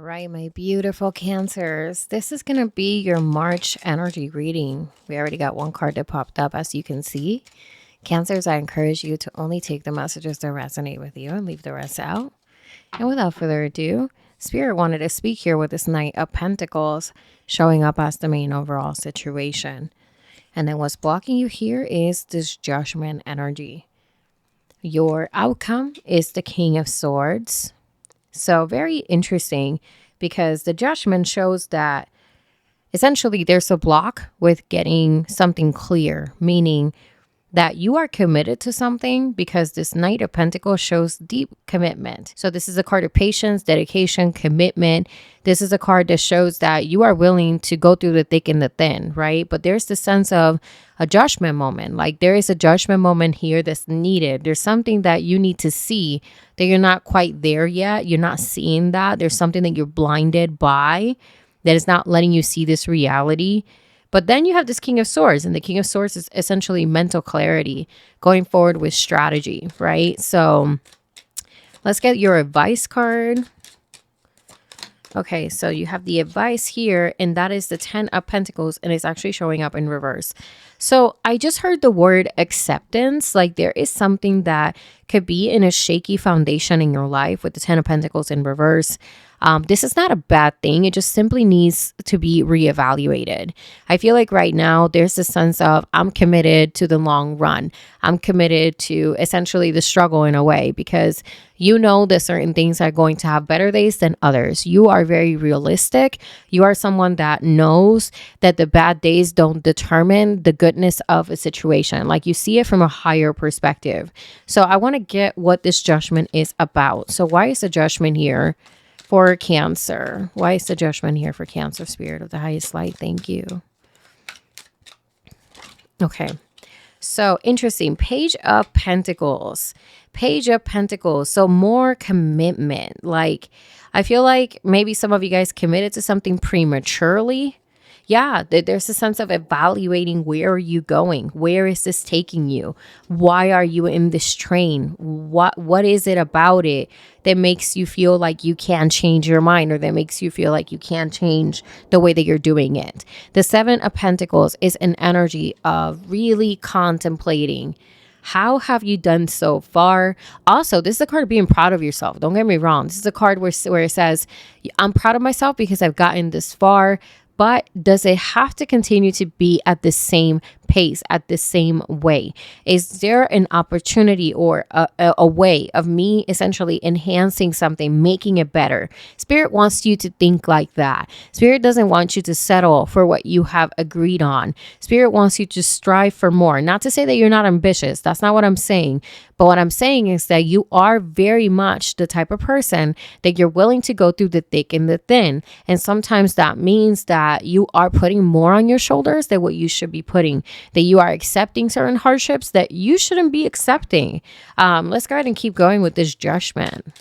right, my beautiful Cancers. This is going to be your March energy reading. We already got one card that popped up, as you can see. Cancers, I encourage you to only take the messages that resonate with you and leave the rest out. And without further ado, Spirit wanted to speak here with this Knight of Pentacles showing up as the main overall situation. And then what's blocking you here is this Judgment energy. Your outcome is the King of Swords. So very interesting, because the Judgment shows that essentially there's a block with getting something clear, meaning that you are committed to something, because this Knight of Pentacles shows deep commitment. So this is a card of patience, dedication, commitment. This is a card that shows that you are willing to go through the thick and the thin, right? But there's the sense of a judgment moment. Like there is a judgment moment here that's needed. There's something that you need to see that you're not quite there yet. You're not seeing that. There's something that you're blinded by that is not letting you see this reality. But then you have this King of Swords, and the King of Swords is essentially mental clarity, going forward with strategy, right? So let's get your advice card. Okay, so you have the advice here, and that is the 10 of Pentacles, and it's actually showing up in reverse. So I just heard the word acceptance. Like there is something that could be in a shaky foundation in your life with the 10 of Pentacles in reverse. This is not a bad thing. It just simply needs to be reevaluated. I feel like right now there's a sense of I'm committed to the long run. I'm committed to essentially the struggle in a way, because you know that certain things are going to have better days than others. You are very realistic. You are someone that knows that the bad days don't determine the goodness of a situation. Like you see it from a higher perspective. So I want to get what this judgment is about. So why is the judgment here for Cancer? Why is the judgment here for Cancer? Spirit of the highest light, thank you. Okay, so interesting. Page of Pentacles. Page of Pentacles. So more commitment. Like I feel like maybe some of you guys committed to something prematurely. Yeah, there's a sense of evaluating, where are you going? Where is this taking you? Why are you in this train? What is it about it that makes you feel like you can't change your mind, or that makes you feel like you can't change the way that you're doing it? The 7 of Pentacles is an energy of really contemplating. How have you done so far? Also, this is a card of being proud of yourself. Don't get me wrong. This is a card where it says, I'm proud of myself because I've gotten this far. But does it have to continue to be at the same pace, at the same way? Is there an opportunity or a way of me essentially enhancing something, making it better? Spirit wants you to think like that. Spirit doesn't want you to settle for what you have agreed on. Spirit wants you to strive for more. Not to say that you're not ambitious. That's not what I'm saying. But what I'm saying is that you are very much the type of person that you're willing to go through the thick and the thin. And sometimes that means that you are putting more on your shoulders than what you should be putting, that you are accepting certain hardships that you shouldn't be accepting. Let's go ahead and keep going with this judgment.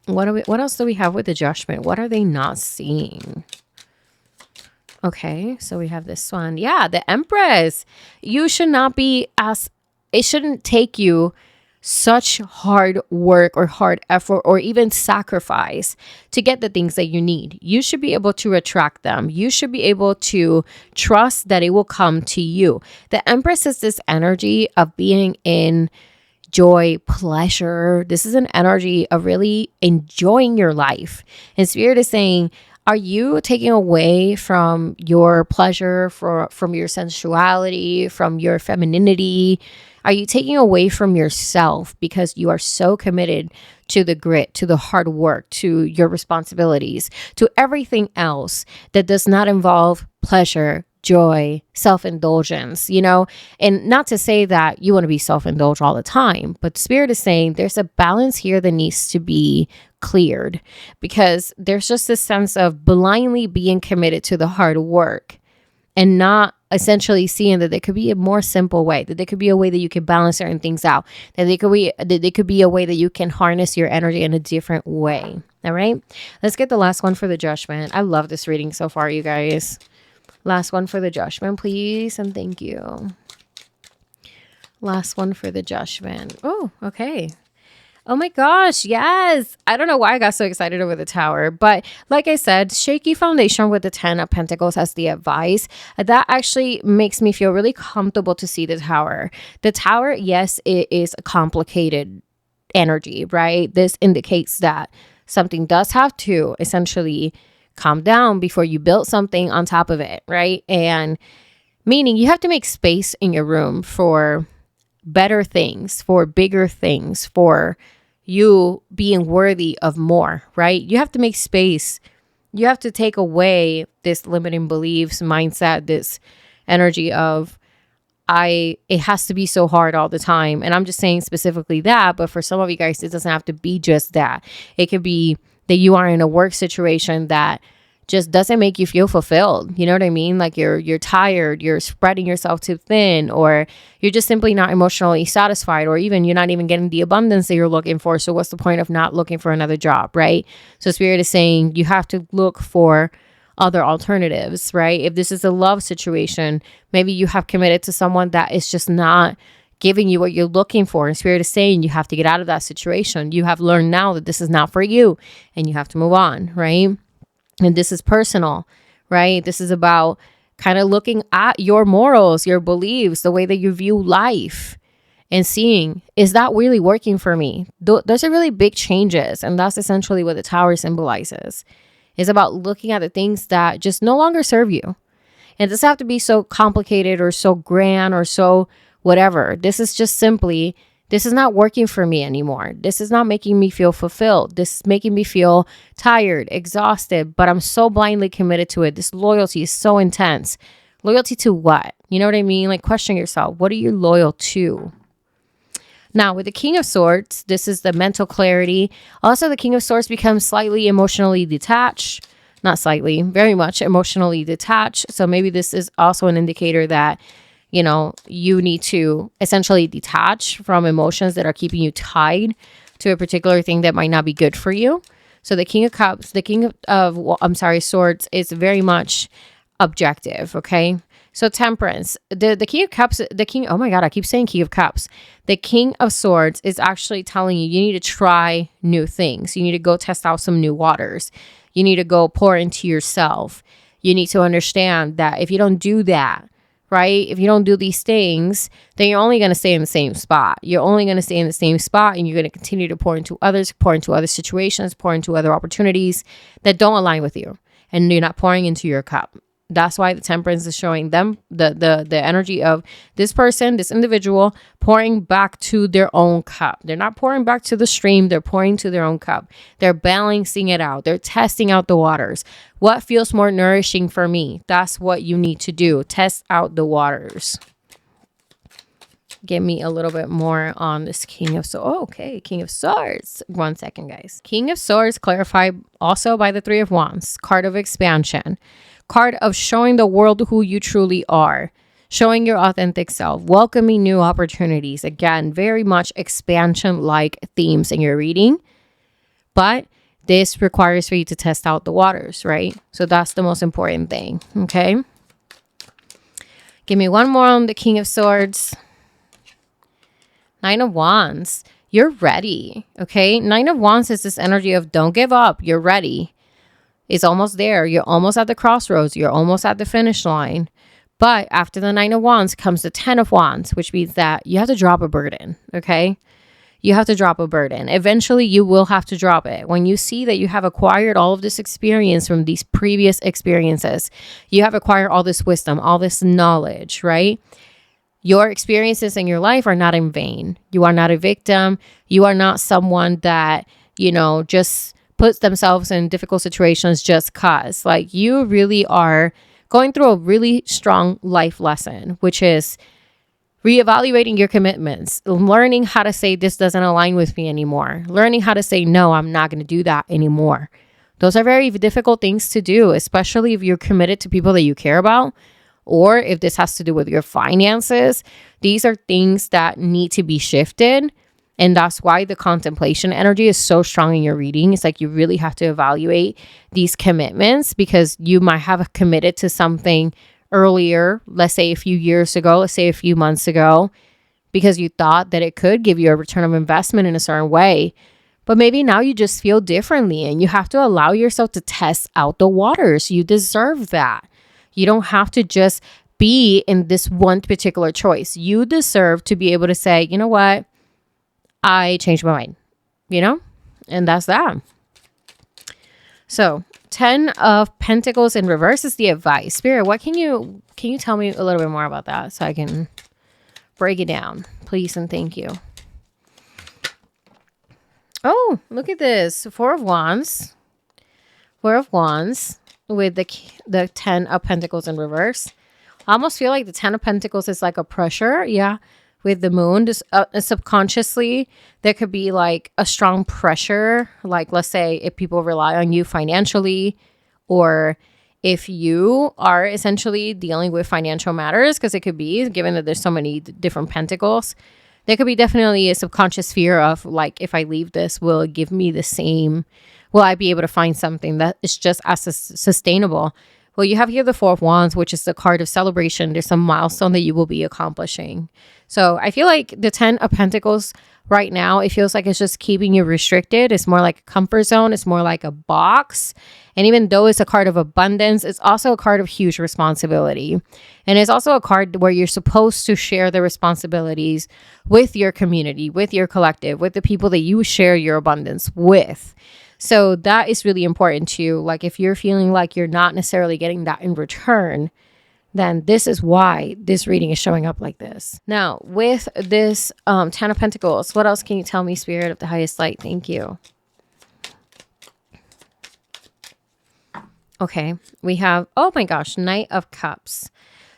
What else do we have with the judgment? What are they not seeing? Okay, so we have this one. Yeah, the Empress. You should not be it shouldn't take you such hard work or hard effort or even sacrifice to get the things that you need. You should be able to attract them. You should be able to trust that it will come to you. The Empress is this energy of being in joy, pleasure. This is an energy of really enjoying your life. And Spirit is saying, are you taking away from your pleasure, from your sensuality, from your femininity? Are you taking away from yourself because you are so committed to the grit, to the hard work, to your responsibilities, to everything else that does not involve pleasure, joy, self-indulgence, you know? And not to say that you want to be self-indulged all the time, but Spirit is saying there's a balance here that needs to be cleared, because there's just this sense of blindly being committed to the hard work and not essentially seeing that there could be a more simple way, that there could be a way that you can balance certain things out, that there could be a way that you can harness your energy in a different way. All right, let's get the last one for the judgment. I love this reading so far, you guys. Last one for the judgment, please, and thank you. Last one for the judgment. Oh, okay. Oh my gosh, yes. I don't know why I got so excited over the tower, but like I said, shaky foundation with the 10 of Pentacles as the advice. That actually makes me feel really comfortable to see the tower. The tower, yes, it is a complicated energy, right? This indicates that something does have to essentially calm down before you build something on top of it, right? And meaning you have to make space in your room for better things, for bigger things, for you being worthy of more, right? You have to make space. You have to take away this limiting beliefs, mindset, this energy of it has to be so hard all the time. And I'm just saying specifically that, but for some of you guys, it doesn't have to be just that. It could be that you are in a work situation that just doesn't make you feel fulfilled. You know what I mean? Like you're tired, you're spreading yourself too thin, or you're just simply not emotionally satisfied, or even you're not even getting the abundance that you're looking for. So what's the point of not looking for another job, right? So Spirit is saying you have to look for other alternatives, right? If this is a love situation, maybe you have committed to someone that is just not giving you what you're looking for. And Spirit is saying you have to get out of that situation. You have learned now that this is not for you and you have to move on, right? And this is personal, right? This is about kind of looking at your morals, your beliefs, the way that you view life, and seeing, is that really working for me? Those are really big changes. And that's essentially what the tower symbolizes. It's about looking at the things that just no longer serve you. And it doesn't have to be so complicated or so grand or so whatever. This is just simply, this is not working for me anymore. This is not making me feel fulfilled. This is making me feel tired, exhausted, but I'm so blindly committed to it. This loyalty is so intense. Loyalty to what? You know what I mean? Like, question yourself. What are you loyal to? Now, with the King of Swords, this is the mental clarity. Also, the King of Swords becomes slightly emotionally detached. Not slightly, very much emotionally detached. So maybe this is also an indicator that, you know, you need to essentially detach from emotions that are keeping you tied to a particular thing that might not be good for you. So the King of Cups, the King of Swords is very much objective, okay? So Temperance, the King of Cups, oh my God, I keep saying King of Cups. The King of Swords is actually telling you need to try new things. You need to go test out some new waters. You need to go pour into yourself. You need to understand that if you don't do that, right? If you don't do these things, then you're only going to stay in the same spot. You're only going to stay in the same spot, and you're going to continue to pour into others, pour into other situations, pour into other opportunities that don't align with you. And you're not pouring into your cup. That's why the Temperance is showing them the energy of this person, this individual, pouring back to their own cup. They're not pouring back to the stream. They're pouring to their own cup. They're balancing it out. They're testing out the waters. What feels more nourishing for me? That's what you need to do. Test out the waters. Give me a little bit more on this King of Swords. Oh, okay, King of Swords. 1 second, guys. King of Swords clarified also by the Three of Wands. Card of expansion. Card of showing the world who you truly are. Showing your authentic self. Welcoming new opportunities. Again, very much expansion-like themes in your reading. But this requires for you to test out the waters, right? So that's the most important thing, okay? Give me one more on the King of Swords. Nine of Wands. You're ready, okay? Nine of Wands is this energy of don't give up. You're ready. It's almost there. You're almost at the crossroads. You're almost at the finish line. But after the Nine of Wands comes the 10 of Wands, which means that you have to drop a burden, okay? You have to drop a burden. Eventually, you will have to drop it. When you see that you have acquired all of this experience from these previous experiences, you have acquired all this wisdom, all this knowledge, right? Your experiences in your life are not in vain. You are not a victim. You are not someone that, you know, just puts themselves in difficult situations just cause. Like, you really are going through a really strong life lesson, which is reevaluating your commitments, learning how to say this doesn't align with me anymore, learning how to say no, I'm not going to do that anymore. Those are very difficult things to do, especially if you're committed to people that you care about, or if this has to do with your finances. These are things that need to be shifted. And that's why the contemplation energy is so strong in your reading. It's like you really have to evaluate these commitments, because you might have committed to something earlier, let's say a few years ago, let's say a few months ago, because you thought that it could give you a return of investment in a certain way. But maybe now you just feel differently and you have to allow yourself to test out the waters. You deserve that. You don't have to just be in this one particular choice. You deserve to be able to say, you know what? I changed my mind, and that's that. So 10 of Pentacles in reverse is the advice. Spirit, what can you tell me a little bit more about that so I can break it down, please and thank you. Oh, look at this. Four of Wands with the 10 of Pentacles in reverse. I almost feel like the 10 of Pentacles is like a pressure. Yeah. With the moon, just subconsciously, there could be like a strong pressure. Like, let's say if people rely on you financially, or if you are essentially dealing with financial matters, because it could be, given that there's so many different pentacles, there could be definitely a subconscious fear of like, if I leave this, will it give me the same? Will I be able to find something that is just as sustainable? Well, you have here the Four of Wands, which is the card of celebration. There's some milestone that you will be accomplishing. So I feel like the 10 of Pentacles right now, it feels like it's just keeping you restricted. It's more like a comfort zone. It's more like a box. And even though it's a card of abundance, it's also a card of huge responsibility. And it's also a card where you're supposed to share the responsibilities with your community, with your collective, with the people that you share your abundance with. So that is really important too. Like if you're feeling like you're not necessarily getting that in return, then this is why this reading is showing up like this. Now, with this 10 of Pentacles, what else can you tell me, Spirit of the highest light? Thank you. Okay, we have, oh my gosh, Knight of Cups.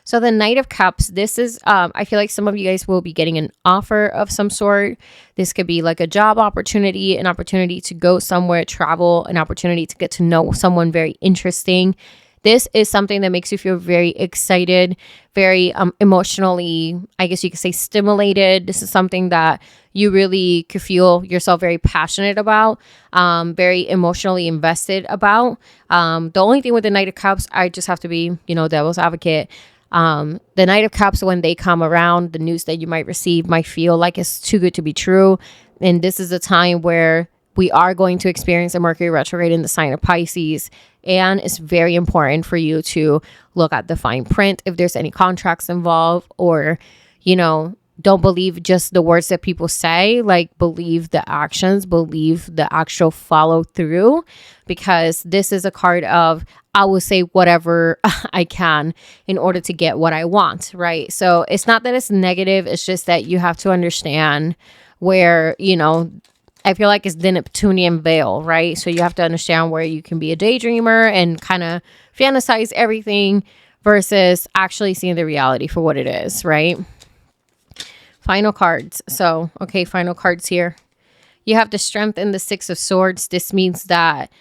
So the Knight of Cups, this is, I feel like some of you guys will be getting an offer of some sort. This could be like a job opportunity, an opportunity to go somewhere, travel, an opportunity to get to know someone very interesting. This is something that makes you feel very excited, very emotionally, I guess you could say, stimulated. This is something that you really could feel yourself very passionate about, very emotionally invested about. The only thing with the Knight of Cups, I just have to be, devil's advocate. The Knight of Cups, when they come around, the news that you might receive might feel like it's too good to be true. And this is a time where we are going to experience a Mercury retrograde in the sign of Pisces. And it's very important for you to look at the fine print if there's any contracts involved, or, don't believe just the words that people say, like believe the actions, believe the actual follow through, because this is a card of, I will say whatever I can in order to get what I want, right? So it's not that it's negative. It's just that you have to understand where, I feel like it's the Neptunian veil, right? So you have to understand where you can be a daydreamer and kind of fantasize everything versus actually seeing the reality for what it is, right? Final cards. So, okay, final cards here. You have the Strength and the Six of Swords. This means that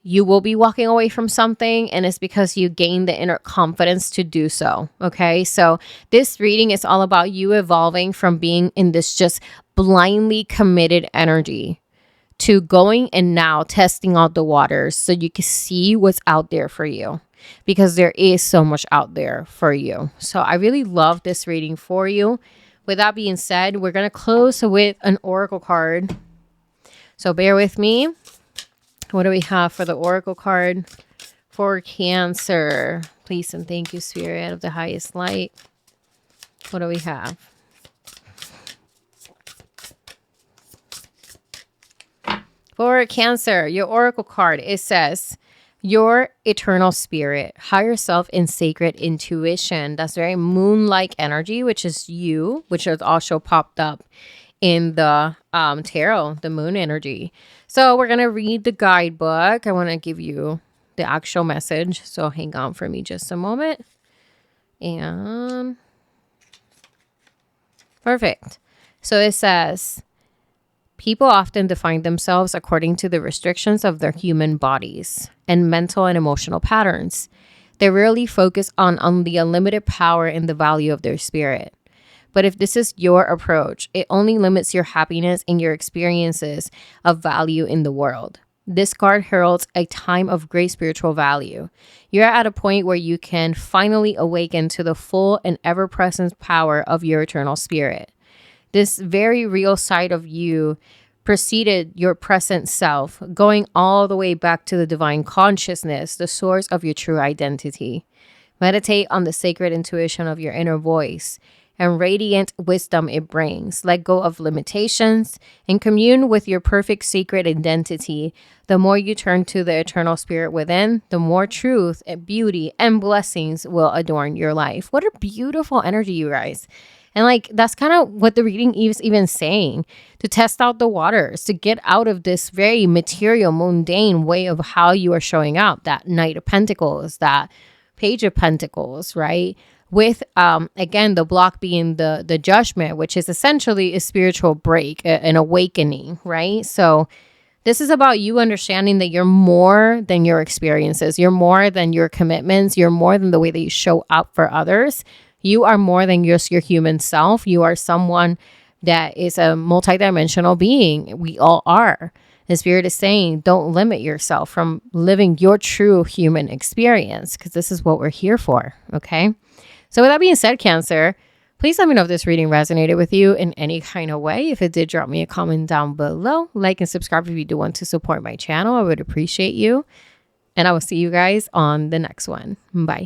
you will be walking away from something, and it's because you gain the inner confidence to do so. Okay, so this reading is all about you evolving from being in this just blindly committed energy to going and now testing out the waters so you can see what's out there for you, because there is so much out there for you. So I really love this reading for you. With that being said, we're going to close with an oracle card. So bear with me. What do we have for the oracle card for Cancer? Please and thank you, Spirit of the highest light. What do we have? For Cancer, your oracle card, it says, your eternal spirit, higher self, and sacred intuition. That's very moon-like energy, which is you, which has also popped up in the tarot, the moon energy. So we're going to read the guidebook. I want to give you the actual message. So hang on for me just a moment. And perfect. So it says, people often define themselves according to the restrictions of their human bodies and mental and emotional patterns. They rarely focus on the unlimited power and the value of their spirit. But if this is your approach, it only limits your happiness and your experiences of value in the world. This card heralds a time of great spiritual value. You're at a point where you can finally awaken to the full and ever-present power of your eternal spirit. This very real side of you preceded your present self, going all the way back to the divine consciousness, the source of your true identity. Meditate on the sacred intuition of your inner voice and radiant wisdom it brings. Let go of limitations and commune with your perfect secret identity. The more you turn to the eternal spirit within, the more truth and beauty and blessings will adorn your life. What a beautiful energy, you guys. And like, that's kind of what the reading is even saying, to test out the waters, to get out of this very material, mundane way of how you are showing up. That Knight of Pentacles, that Page of Pentacles, right? With, again, the block being the judgment, which is essentially a spiritual break, an awakening, right? So this is about you understanding that you're more than your experiences. You're more than your commitments. You're more than the way that you show up for others. You are more than just your human self. You are someone that is a multidimensional being. We all are. The spirit is saying, don't limit yourself from living your true human experience, because this is what we're here for, okay? So with that being said, Cancer, please let me know if this reading resonated with you in any kind of way. If it did, drop me a comment down below. Like and subscribe if you do want to support my channel. I would appreciate you. And I will see you guys on the next one. Bye.